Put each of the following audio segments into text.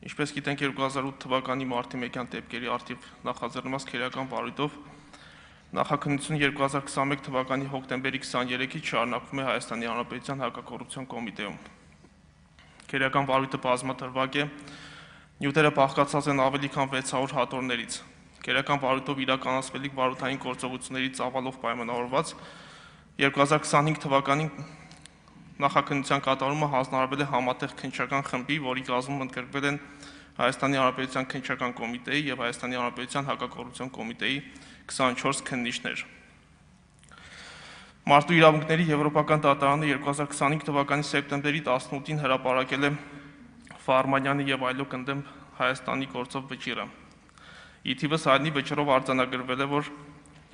Ինչպես գիտենք 2008 թվականի մարտի 1-յան դեպքերի արդիվ նախաձեռնված քերական վարույթով նախաքննությունը 2021 թվականի հոկտեմբերի 23-ից շարունակվում է Հայաստանի Հանրապետության հակակոռուպցիոն կոմիտեում։ Քերական վարույթը բազմաթրվակ է, նյութերը բաղկացած են ավելի քան 600 հատորներից։ Քերական վարույթով իրականացվելիք վարութային գործողությունների ծավալով պայմանավորված 2025 թվականին նախաքննության կատարումը հանձնարարվել է համատեղ քննչական խմբի, որի կազմում ընդգրկվել են Հայաստանի Հանրապետության քննչական կոմիտեի եւ Հայաստանի Հանրապետության հակակոռուպցիոն կոմիտեի 24 քննիչներ։ Մարդու իրավունքների եվրոպական դատարանը 2025 թվականի սեպտեմբերի 18-ին հրապարակել է Ֆարմանյանի եւ այլոք ընդդեմ Հայաստանի գործով վճիռը։ Ի թիվս հայտնի վճռով արձանագրվել է, որ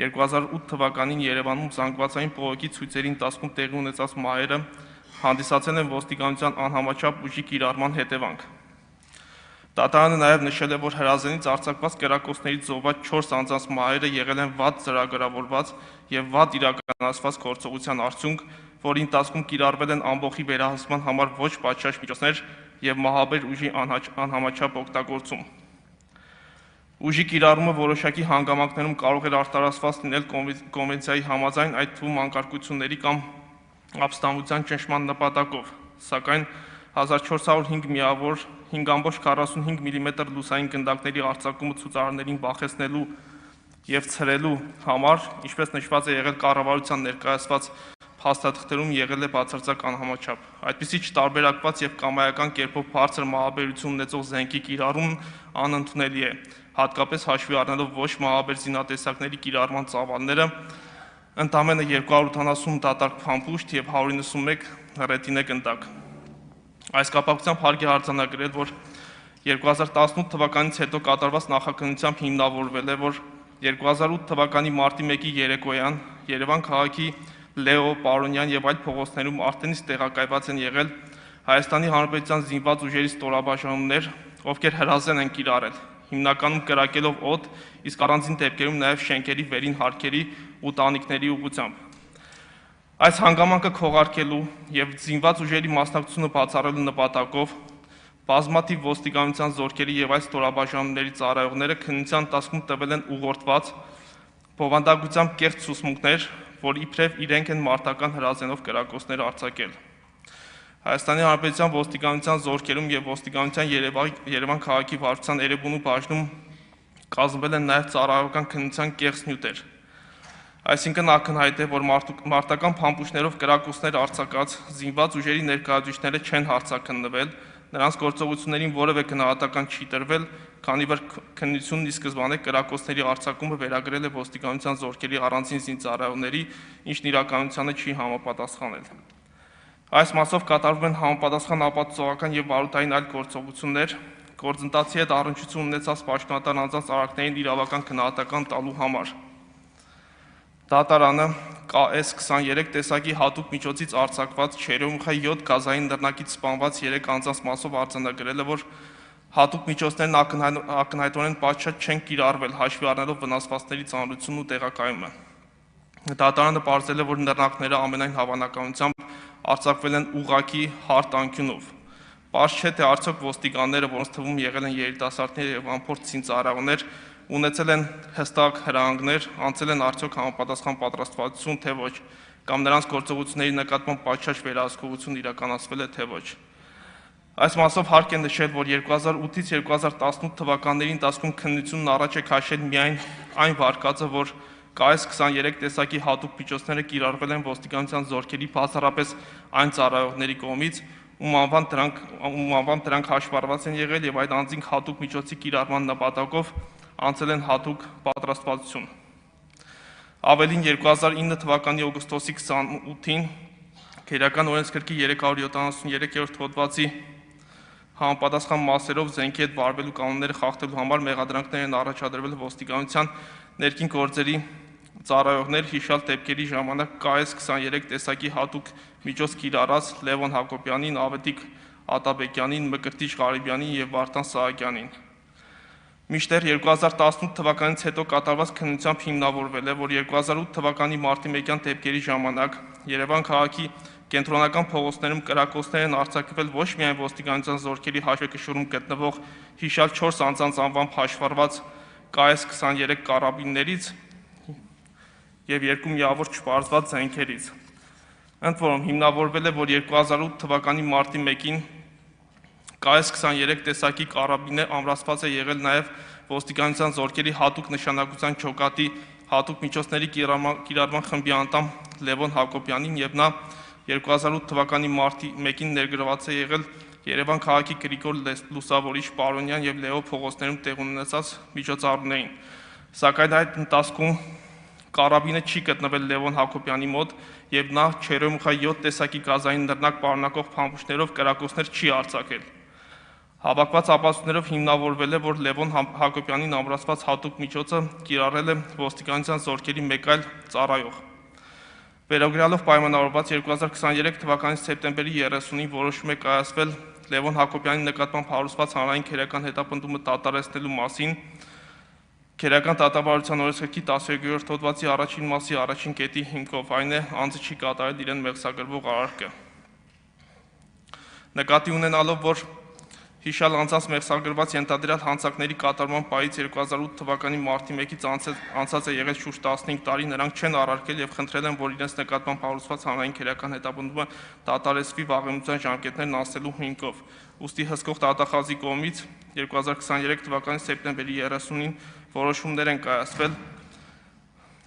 2008 թվականին Երևանում զանգվածային բողոքի ցույցերի ընթացքում տեղի ունեցած մահերը հանդիսացել են ոստիկանության անհամաչափ ուժի կիրառման հետևանք։ Դատարանը նաև նշել է, որ հրազենից արձակված կրակոցներից զոհված 4 անձանց մահերը եղել են վատ ծրագրավորված եւ վատ իրականացված գործողության արդյունք, որի ընթացքում կիրառվել են ամբողջի վերահսկման համար ոչ պատշաճ միջոցներ եւ մահաբեր ուժի անհամաչափ օգտագործում։ Ուժի կիրառումը որոշակի հանգամանքներում կարող էր արտարացված լինել կոնվենցիայի համաձայն, այդ թվում անկարգությունների կամ ապստամբության ճնշման նպատակով, սակայն 1405 միավոր 5.45 մմ լուսային գնդակների արձակումը ցուցարարներին վախեցնելու եւ ցրելու համար, ինչպես նշված է եղել կառավարության ներկայացված փաստաթղթերում, եղել է բացարձակ անհամաչափ։ Այդպիսի չտարբերակված եւ կամայական կերպով բարձր մահաբերություն ունեցող զենքի կիրառումն անընդունելի է, հատկապես հաշվի առնելով ոչ մահաբեր զինատեսակների կիրառման ծավալները, ընդամենը 270 դատարկ փամփուշտ եւ 191 ռետինե գնդակ։ Այս կապակցությամբ հարկ է արձանագրել, որ 2018 թվականից հետո կատարված նախաքննությամբ հիմնավորվել է, որ 2008 թվականի մարտի 1-ի երեկոյան Երևան քաղաքի Լեո, Պարոնյան եւ այլ փողոցներում արդեն իսկ տեղակայված են եղել Հայաստանի Հանրապետության զինված ուժերի ստորաբաժանումներ, ովքեր հրազեն են կիրառել, հիմնականում կրակելով օդ, իսկ առանձին դեպքերում նաև շենքերի վերին հարկերի ու տանիքների ուղղությամբ։ Այս հանգամանքը քողարկելու եւ զինված ուժերի մասնակցությունը բացառելու նպատակով բազմաթիվ ոստիկանության զորքերի եւ այլ ստորաբաժանումների ծառայողները քննության ընթացքում տվել են ուղղորդված բովանդակությամբ կեղծ ցուցմունքներ, որ իբրև իրենք են մարտական հրազենով կրակոցներ արձակել։ Հայաստանի Հանրապետության ոստիկանության զորքերում եւ ոստիկանության Երևան քաղաքի վարչության Էրեբունու բաժնում կազմվել են նաեւ ծառայողական քննության կեղծ նյութեր։ Այսինքն ակնհայտ է, որ մարտական փամփուշտներով կրակոցներ արձակած զինված ուժերի ներկայացուցիչները չեն հարցաքննվել, նրանց գործողություններին որևէ գնահատական չի տրվել, քանի որ քննությունն ի սկզբանե կրակոցների արձակումը վերագրել է ոստիկանության զորքերի առանձին զինծառայողների, ինչն իրականությանը չի համապատասխանել։ Այս մասով կատարվում են համապատասխան ապացուցողական եւ վարութային այլ գործողություններ, գործընթացի հետ առնչություն ունեցած պաշտոնատար անձանց արարքներին իրավական գնահատական տալու համար։ Դատարանը KS-23 տեսակի հատուկ միջոցից արձակված Չերյոմուխայի 7 գազային նռնակից սպանված 3 անձանց մասով արձանագրել է, որ հատուկ միջոցներն ակնհայտորեն պատշաճ չեն կիրառվել, հաշվի առնելով վնասվածքների ծանրությունն ու տեղակայումը։ Դատարանը պարզել է, որ նռնակները ամենայն հավանականությամբ արձակվել են ուղղակի հարթ անկյունով։ Պարզ չէ, թե արդյոք ոստիկանները, որոնց թվում եղել են երիտասարդներ եւ անփորձ զինծառայողներ, ունեցել են հստակ հրահանգներ, անցել են արդյոք համապատասխան պատրաստվածություն, թե ոչ, կամ նրանց գործողությունների նկատմամբ պատշաճ վերահսկողություն իրականացվել է, թե ոչ։ Այս մասով հարկ է նշել, որ 2008-ից 2018 թվականների ընթացքում քննությունն առաջ է քաշել միայն այն վարկածը, որ KS-23 տեսակի հատուկ միջոցները կիրառվել են ոստիկանության զորքերի բացառապես այն ծառայողների կողմից, ում անվամբ դրանք հաշվառված են եղել եւ այդ անձինք հատուկ միջոցի կիրառման նպատակով անցել են հատուկ պատրաստվածություն։ Ավելին 2009 թվականի օգոստոսի 28-ին Քերական օրենսգրքի 373-րդ հոդվածի համապատասխան մասերով զենքի հետ վարվելու կանոնները խախտելու համար մեղադրանքներ են առաջադրվել ոստիկանության ներքին գործերի ծառայողներ հիշյալ դեպքերի ժամանակ KS-23 տեսակի հատուկ միջոց կիրառած Լևոն Հակոբյանին, Ավետիք Ատաբեկյանին, Մկրտիչ Ղարիբյանին եւ Վարդան Սահակյանին։ Մինչդեռ 2018 թվականից հետո կատարված քննությամբ հիմնավորվել է, որ 2008 թվականի մարտի 1-յան դեպքերի ժամանակ Երևան քաղաքի Կենտրոնական փողոցներում կրակոցներ են արձակվել ոչ միայն ոստիկանության զորքերի հաշվեկշռում գտնվող հիշյալ 4 անձանց անվամբ հաշվառված KS-23 կարաբիններից և 2 միավոր չպարզված զենքերից։ Ընդ որում հիմնավորվել է, որ 2008 թվականի մարտի 1-ին KS-23 տեսակի կարաբինը ամրացված է եղել նաև ոստիկանության զորքերի հատուկ նշանակության ջոկատի հատուկ միջոցների կիրառման խմբի անդամ Լևոն Հակոբյանին և նա 2008 թվականի մարտի 1-ին ներգրաված է եղել Երևան քաղաքի Գրիգոր Լուսավորիչ Պարոնյան և Լեո փողոցներում տեղի ունեցած միջոցառումներին, սակայն այդ ընթացքում կարաբինը չի գտնվել Լևոն Հակոբյանի մոտ և նա Չերեմուխա 7 տեսակի գազային նռնակ պարունակող փամփուշտներով կրակոցներ չի արձակել։ Հավաքված ապացույցներով հիմնավորվել է, որ Լևոն Հակոբյանին ամրացված հատուկ միջոցը կիրառել է ոստիկանության զորքերի մեկ այլ ծառայող։ Վերագրյալով պայմանավորված 2023 թվականի սեպտեմբերի 30-ին որոշում է կայացվել Լևոն Հակոբյանի նկատմամբ հարուցված հանրային քերական հետապնդումը դադարեցնելու մասին Քերական դատավարության օրենսգրքի 17-րդ հոդվածի առաջին մասի առաջին կետի հիմքով, այն է, անձը չի կատարել իրեն մեղսագրվող արարքը։ Նկատի ունենալով, որ հիշյալ անձանց մեղսագրված ենթադրյալ հանցանքների կատարման պահից 2008 թվականի մարտի 1-ից անցած է եղել շուրջ 15 տարի, նրանք չեն առարկել և խնդրել են, որ իրենց նկատմամբ հարուցված հանրային քերական հետապնդումը դադարեցվի վաղեմության ժամկետներն անցնելու հիմքով։ Ուստի հսկող դատախազի կողմից 2023 թվականի սեպտեմբերի 30-ին որոշումներ են կայացվել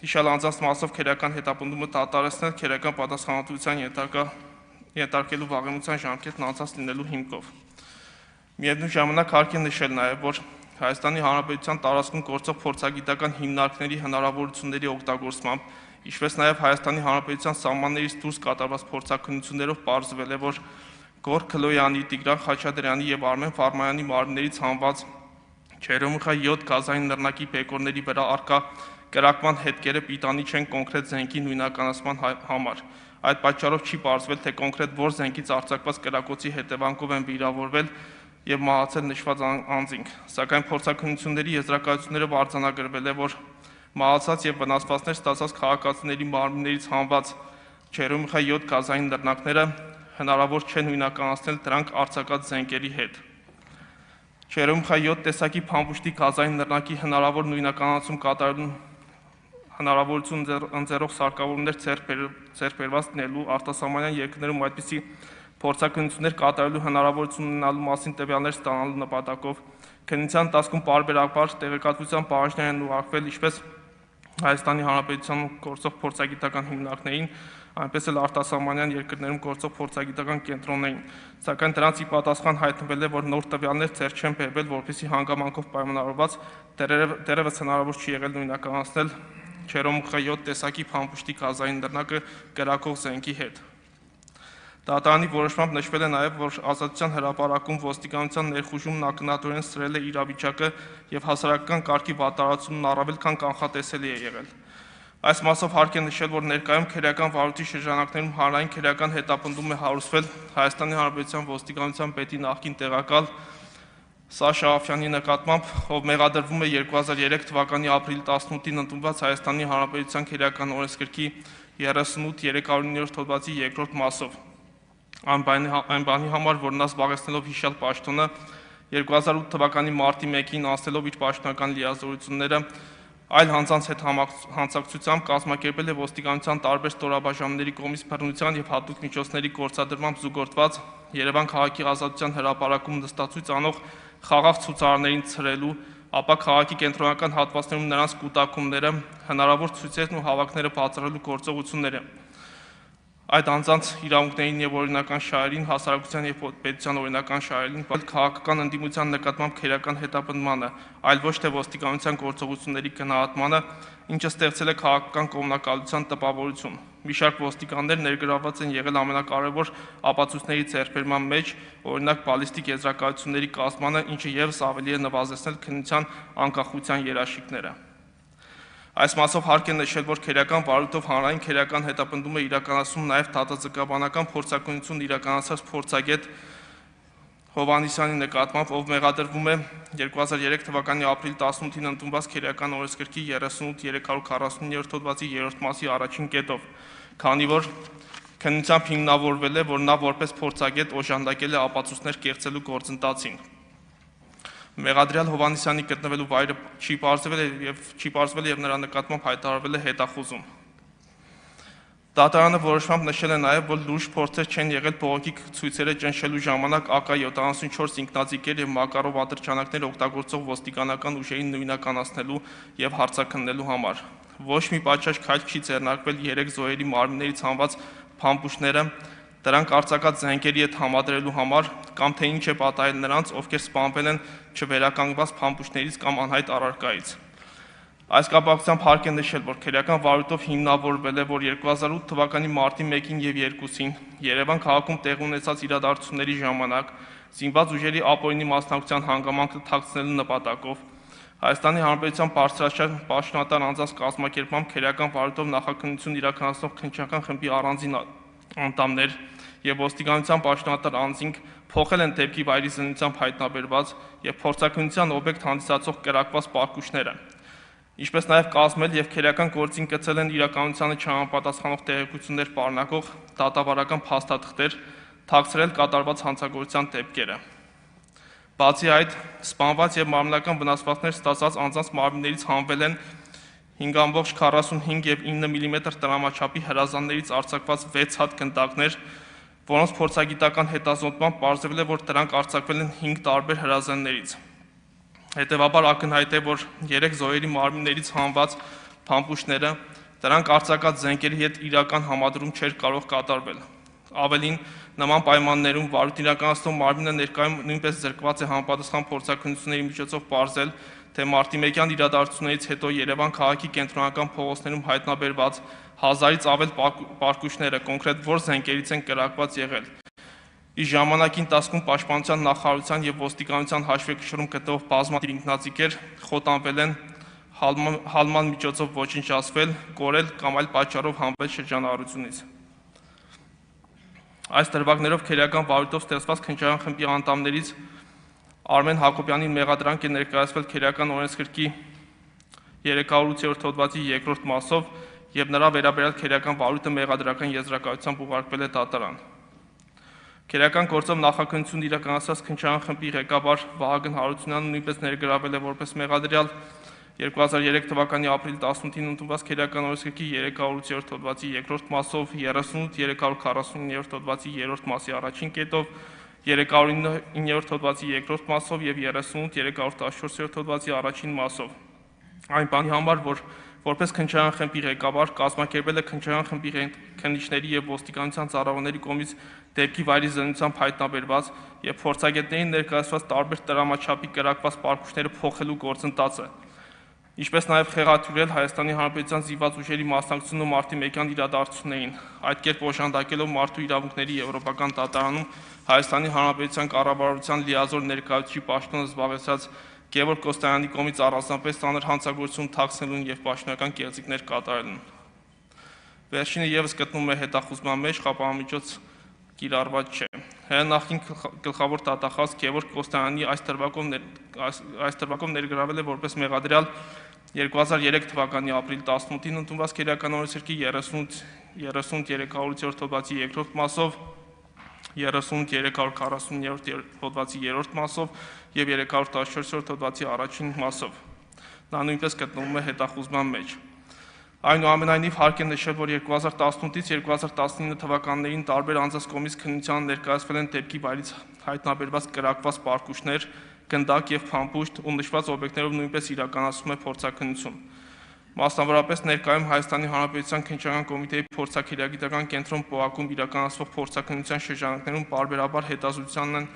հիշյալ անձանց մասով քերական հետապնդումը դադարեցնել քերական պատասխանատվության ենթարկելու վաղեմության ժամկետն անցած լինելու հիմքով։ Միևնույն ժամանակ հարկ է նշել նաև, որ Հայաստանի Հանրապետության տարածքում գործող փորձագիտական հիմնարկների հնարավորությունների օգտագործմամբ, ինչպես նաև Հայաստանի Հանրապետության սահմաններից դուրս կատարված փորձաքննություններով պարզվել է, որ Գոր Քլոյանի, Տիգրան Խաչատրյանի և Արմեն Ֆարմանյանի մարմիններից հանված Չերեմուխա 7 գազային նռնակի բեկորների վրա առկա կրակման հետքերը պիտանի չեն կոնկրետ զենքի նույնականացման համար։ Այդ պատճառով չի պարզվել, թե կոնկրետ որ զենքից արձակված կրակոցի հետևանքով են վիրավորվել և մահացել նշված անձինք, սակայն փորձաքննությունների եզրակացություններով արձանագրվել է, որ մահացած և վնասվածքներ ստացած քաղաքացիների մարմիններից հանված Չերեմուխա 7 գազային նռնակները հնարավոր չէ նույնականացնել դրանք արձակած զենքերի հետ։ Չերեմուխա 7 տեսակի փամփուշտի գազային նռնակի հնարավոր նույնականացում կատարելու հնարավորություն ընձեռող սարքավորումներ ձեռք բերված լինելու, արտասահմանյան երկրներում այդպիսի փորձաքննություններ կատարելու հնարավորություն ունենալու մասին տվյալներ ստանալու նպատակով քննության ընթացքում պարբերաբար տեղեկատվության պահանջներ են ուղարկվել ինչպես Հայաստանի Հանրապետության գործող փորձագիտական հիմնարկներին, այնպես էլ արտասահմանյան երկրներում գործող փորձագիտական կենտրոններին, սակայն դրանց ի պատասխան հայտնվել է, որ նոր տվյալներ ձեռք չեն բերվել, որպեսզի հանգամանքով պայմանավորված դեռևս հնարավոր չի եղել նույնականացնել Չերեմուխա 7 տեսակի փամփուշտի գազային նռնակը կրակող զենքի հետ։ Դատարանի որոշմամբ նշվել է նաև, որ Ազատության հրապարակում ոստիկանության ներխուժումն ակնհայտորեն սրել է իրավիճակը և հասարակական կարգի վատթարացումն առավել քան կանխատեսելի է եղել։ Այս մասով հարկ է նշել, որ ներկայում քերական վարույթի շրջանակներում հանրային քերական հետապնդում է հարուցվել Հայաստանի Հանրապետության ոստիկանության պետի նախկին տեղակալ Սաշա Աղաֆյանի նկատմամբ, ով մեղադրվում է 2003 թվականի ապրիլի 18-ին ընդունված Հայաստանի Հանրապետության քերական օրենսգրքի 38-309 հոդվածի երկրորդ մասով։ Այն բանի համար, որ նա զբաղեցնելով հիշյալ պաշտոնը 2008 թվականի մարտի 1-ին անցնելով իր պաշտոնական լիազորությունները այլ հանձանց հետ հանցակցությամբ կազմակերպել է ոստիկանության տարբեր ստորաբաժանումների կողմից բռնության և հատուկ միջոցների գործադրմամբ զուգորդված Երևան քաղաքի Ազատության հրապարակում նստացույց անող խաղաղ ցուցարարներին ցրելու, ապա քաղաքի կենտրոնական հատվածներում նրանց կուտակումները, հնարավոր ցույցերն ու հավաքները բացառելու գործողությունները։ Այդ անձանց իրավունքներին և օրինական շահերին, հասարակության և պետության օրինական շահերին, քաղաքական ընդդիմության նկատմամբ քերական հետապնդմանը, այլ ոչ թե ոստիկանության գործողությունների գնահատմանը, ինչը ստեղծել է քաղաքական կողմնակալության տպավորություն։ Մի շարք ոստիկաններ ներգրավված են եղել ամենակարևոր ապացույցների ձեռքբերման մեջ, օրինակ բալիստիկ եզրակացությունների կազմմանը, ինչը ևս ավելի է նվազեցնել քննության անկախության երաշխիքները։ Այս մասով հարկ է նշել, որ քերական վարույթով հանրային քերական հետապնդում է իրականացում նաև դատաձգաբանական փորձաքննություն իրականացրած փորձագետ Հովհաննիսյանի նկատմամբ, ով մեղադրվում է 2003 թվականի ապրիլի 18-ին ընդունված քերական օրենսգրքի 38-349 հոդվածի 3-րդ մասի առաջին կետով, քանի որ Քննությամբ հիմնավորվել է, որ նա որպես փորձագետ օժանդակել է ապացույցներ կեղծելու գործընթացին։ Մեղադրյալ Հովհաննիսյանի գտնվելու վայրը չի պարզվել եւ նրա նկատմամբ հայտարարվել է հետախուզում։ Դատարանը որոշմամբ նշել է նաեւ, որ լուրջ փորձեր չեն եղել բողոքի ցույցերը ճնշելու ժամանակ AK-74 ինքնաձիգեր եւ Մակարով ատրճանակներ օգտագործող ոստիկանական ուժերին նույնականացնելու եւ հարձակնելու համար։ Ոչ մի պատշաճ քայլ չի ձեռնարկվել 3 զոհերի մարմիններից հանված փամփուշտները դրանք արձակած զենքերի հետ համադրելու համար կամ թե ինչ է պատահել նրանց, ովքեր սպանվել են չվերականգնված փամփուշտներից կամ անհայտ առարկայից։ Այս կապակցությամբ հարկ է նշել, որ քրեական վարույթով հիմնավորվել է, որ 2008 թվականի մարտի 1-ին եւ 2-ին Երևան քաղաքում տեղի ունեցած իրադարձությունների ժամանակ զինված ուժերի ապօրինի մասնակցության հանգամանքը թաքցնելու նպատակով Հայաստանի Հանրապետության բարձրաստիճան պաշտոնատար անձանց կազմակերպմամբ քրեական վարույթով նախաքննություն իրականացնող քննչական խմբի առանձին անդամներ եւ ոստիկանության պաշտոնատար անձինք փոխել են դեպքի վայրի զինությամբ հայտնաբերված եւ փորձաքննության օբյեկտ հանդիսացող կրակված պարկուշները, ինչպես նաեւ կազմել եւ քրեական գործին գծել են իրականությանը չհամապատասխանող տեղեկություններ պարունակող դատավարական փաստաթղթեր, թաքցրել կատարված հանցագործության դեպքերը։ Բացի այդ, սպանված եւ մարմնական վնասվածքներ ստացած անձանց մարմիններից հանվել են 5.45 եւ 9 մմ տրամաչափի հրազաններից արձակված 6 հատ գնդակներ, որոնց փորձագիտական հետազոտմամբ պարզվել է, որ դրանք արձակվել են 5 տարբեր հրազաններից։ Հետևաբար ակնհայտ է, որ 3 զոհերի մարմիններից հանված փամփուշտները դրանք արձակած զենքերի հետ իրական համադրում չէր կարող կատարվել։ Ավելին, նման պայմաններում վարույթ իրականացնող մարմինը ներկայում նույնպես զրկված է համապատասխան փորձաքննությունների միջոցով պարզել, թե մարտի 1-յան իրադարձություններից հետո Երևան քաղաքի կենտրոնական փողոցներում հայտնաբերված 1000-ից ավել պարկուշները կոնկրետ որ զենքերից են կրակված եղել։ Ի ժամանակի ընթացքում Պաշտպանության նախարարության եւ ոստիկանության հաշվեկշռում գտնվող բազմաթիվ ինքնաձիգեր խոտանվել են, հալման միջոցով ոչնչացվել, կորել կամ այլ պատճառով հանվել շրջանառությունից։ Այս դրվագներով քրեական վարույթով ստեղծված քննչական խմբի անդամներից Արմեն Հակոբյանին մեղադրանք է ներկայացվել քրեական օրենսգրքի 308-րդ հոդվածի 2-րդ մասով եւ նրա վերաբերյալ քրեական վարույթը մեղադրական եզրակացությամբ ուղարկվել է դատարան։ Քրեական գործով նախաքննություն իրականացած քննչական խմբի ղեկավար Վահագն Հարությունյանը նույնպես ներգրավել է որպես մեղադրյալ 2003 թվականի ապրիլի 18-ին ընդունված քրեական օրենսգրքի 308-րդ հոդվածի 2-րդ մասով, 38-349-րդ հոդվածի 3-րդ մասի առաջին կետով, 309-րդ հոդվածի 2-րդ մասով եւ 38-314-րդ հոդվածի առաջին մասով։ Այն բանի համար, որ որպես քննչական խմբի ղեկավար կազմակերպել է քննչական խմբի քննիչների եւ ոստիկանության ծառայողների կողմից դեպքի վայրի զինությամբ հայտնաբերված եւ փորձագետներին ներկայացված տարբեր տրամաչափի կրակված պարկուշները փոխելու գործընթացը, ինչպես նաև խեղաթյուրել Հայաստանի Հանրապետության զինված ուժերի մասնակցությունը մարտի 1-յան իրադարձություններին, այդ կերպ օժանդակելով մարդու իրավունքների եվրոպական դատարանում Հայաստանի Հանրապետության կառավարության լիազոր ներկայացուցիչի պաշտոնը զբաղեցրած Գևորգ Կոստանյանի կողմից առանձնապես ծանր հանցագործություն թաքցնելուն եւ պաշտոնական կեղծիքներ կատարելուն։ Վերջինը եւս գտնվում է հետախուզման մեջ, խափանամիջոց կիրառված չէ։ Նախին գլխավոր դատախազ Գևորգ Կոստանյանի այս թվակով ներգրավել է որպես մեղադրյալ 2003 թվականի ապրիլի 18-ին ընդունված քրեական օրենսգրքի 38-308-րդ հոդվածի 2-րդ մասով, 38-340-րդ հոդվածի 3-րդ մասով եւ 314-րդ հոդվածի առաջին մասով։ Նա նույնպես գտնվում է հետախուզման մեջ։ Այնուամենայնիվ հարկ է նշել, որ 2018-ից 2019 թվականներին տարբեր անձանց կողմից քննության ներկայացվել են դեպքի վայրից հայտնաբերված կրակված պարկուշներ, գնդակ եւ փամփուշտ ու նշված օբյեկտներով նույնպես իրականացվում է փորձաքննություն։ Մասնավորապես ներկայում Հայաստանի Հանրապետության քննչական կոմիտեի փորձաքրեագիտական կենտրոն ՊՕԱԿ-ում իրականացվող փորձաքննության շրջանակներում պարբերաբար հետազոտությանն են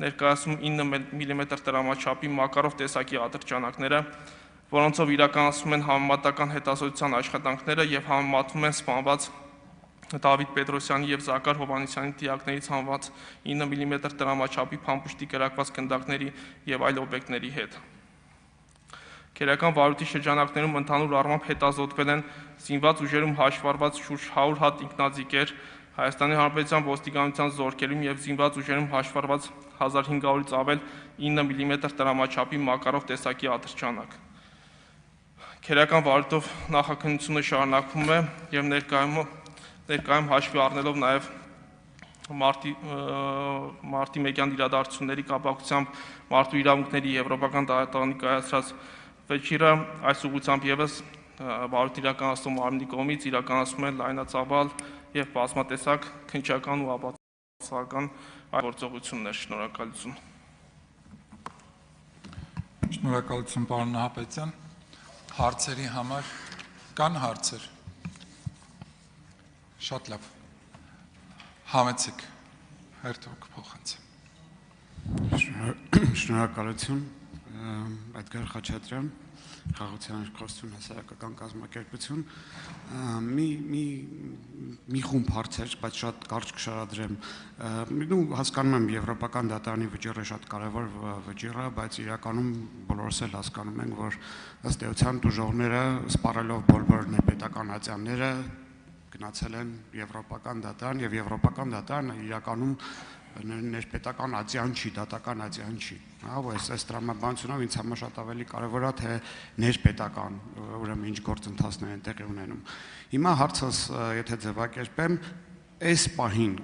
ներկայացում 9 մմ տրամաչափի Մակարով տեսակի ատրճանակները, որոնցով իրականացվում են համեմատական հետազոտության աշխատանքները եւ համեմատվում են սպանված Դավիթ Պետրոսյանի եւ Զաքար Հովհաննիսյանի դիակներից հանված 9 մմ տրամաչափի փամփուշտի կրակված գնդակների եւ այլ օբյեկտների հետ։ Քրեական վարույթի շրջանակներում ընդհանուր առմամբ հետազոտվել են զինված ուժերում հաշվառված շուրջ 100 հատ ինքնաձիգեր, Հայաստանի Հանրապետության ոստիկանության զորքերում եւ զինված ուժերում հաշվառված 1500-ից ավել 9 մմ տրամաչափի Մակարով տեսակի ատրճանակ։ Քրեական վարույթով նախաքննությունը շարունակվում է եւ ներկայում ներկայում հաշվի առնելով նաև մարտի 1-յան իրադարձությունների կապակցությամբ մարդու իրավունքների եվրոպական դատարանի կայացրած վեճիրը այս ուղղությամբ եւս վարույթ իրականացնող մարմնի կողմից իրականացում են լայնածավալ եւ բազմատեսակ քննչական ու ապացուցական գործողություններ։ Շնորհակալություն։ Շնորհակալություն, պարոն Նահապետյան։ Հարցերի համար կան հարցեր։ Շատ լավ։ Համեցեք, հերթով փոխանցեմ։ Շնորհակալություն, Էդգար Խաչատրյան, Խաղաղության երկխոսություն հասարակական կազմակերպություն։ Մի խումբ հարցեր, բայց շատ կարճ կշարադրեմ։ Հասկանում եմ եվրոպական դատարանի վճիռը շատ կարևոր վճիռ է, բայց իրականում բոլորս էլ հասկանում ենք, որ ըստ էության տուժողները սպառելով բոլոր ներպետական ատյանները գնացել են եվրոպական դատարան եւ եվրոպական դատարանը իրականում ներպետական ատյան չի, դատական ատյան չի։ Այս տրամաբանությունով ինձ համար շատ ավելի կարևոր է, թե ներպետական, ուրեմն ինչ գործընթացներ են տեղի ունենում։ Հիմա հարցս, եթե ձևակերպեմ, այս պահին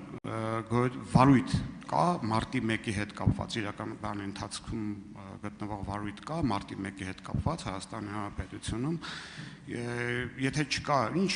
վարույթ կա մարտի 1-ի հետ կապված, իրական բանի ընթացքում գտնվող վարույթ կա մարտի 1-ի հետ կապված Հայաստանի Հանրապետությունում, եթե չկա, ինչ